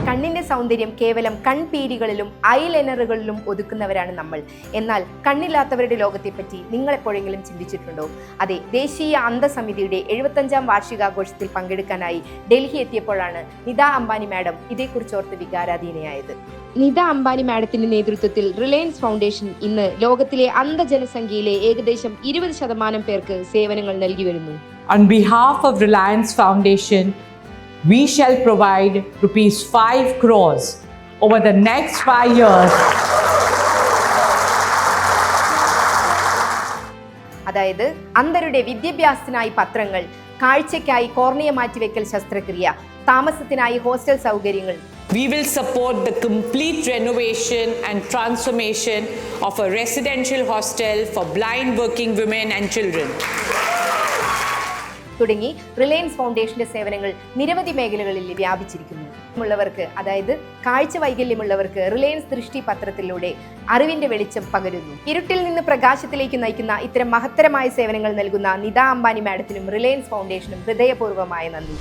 കണ്ണിന്റെ സൗന്ദര്യം കേവലം കൺപീലികളിലും ഐലൈനറുകളിലും ഒതുക്കുന്നവരാണ് നമ്മൾ. എന്നാൽ കണ്ണില്ലാത്തവരുടെ ലോകത്തെപ്പറ്റി നിങ്ങൾ എപ്പോഴെങ്കിലും ചിന്തിച്ചിട്ടുണ്ടോ? അതെ, ദേശീയ അന്ധസമിതിയുടെ 75ാം വാർഷികാഘോഷത്തിൽ പങ്കെടുക്കാനായി ഡൽഹി എത്തിയപ്പോഴാണ് നിത അംബാനി മാഡം ഇതേക്കുറിച്ചോർത്ത് വികാരാധീനയായത്. നിത അംബാനി മാഡത്തിന്റെ നേതൃത്വത്തിൽ റിലയൻസ് ഫൗണ്ടേഷൻ ഇന്ന് ലോകത്തിലെ അന്ധജനസംഖ്യയിലെ ഏകദേശം 20% പേർക്ക് സേവനങ്ങൾ നൽകി വരുന്നു. On behalf of Reliance Foundation, we shall provide rupees 5 crores over the next 5 years. അതായത് അന്ധരുടെ വിദ്യാഭ്യാസത്തിനായി പത്രങ്ങൾ, കാഴ്ചയ്ക്കായി കോർണിയ മാറ്റിവെക്കൽ ശസ്ത്രക്രിയ, താമസത്തിനായി ഹോസ്റ്റൽ സൗകര്യങ്ങൾ. We will support the complete renovation and transformation of a residential hostel for blind working women and children. തുടങ്ങി Reliance ഫൗണ്ടേഷന്റെ സേവനങ്ങൾ നിരവധി മേഖലകളിൽ വ്യാപിച്ചിരിക്കുന്നു. ഉള്ളവർക്ക്, അതായത് കാഴ്ച വൈകല്യമുള്ളവർക്ക് റിലയൻസ് ദൃഷ്ടി പത്രത്തിലൂടെ അറിവിന്റെ വെളിച്ചം പകരുന്നു. ഇരുട്ടിൽ നിന്ന് പ്രകാശത്തിലേക്ക് നയിക്കുന്ന ഇത്തരം മഹത്തരമായ സേവനങ്ങൾ നൽകുന്ന നിത അംബാനി മാഡത്തിനും റിലയൻസ് ഫൗണ്ടേഷനും ഹൃദയപൂർവ്വമായ നന്ദി.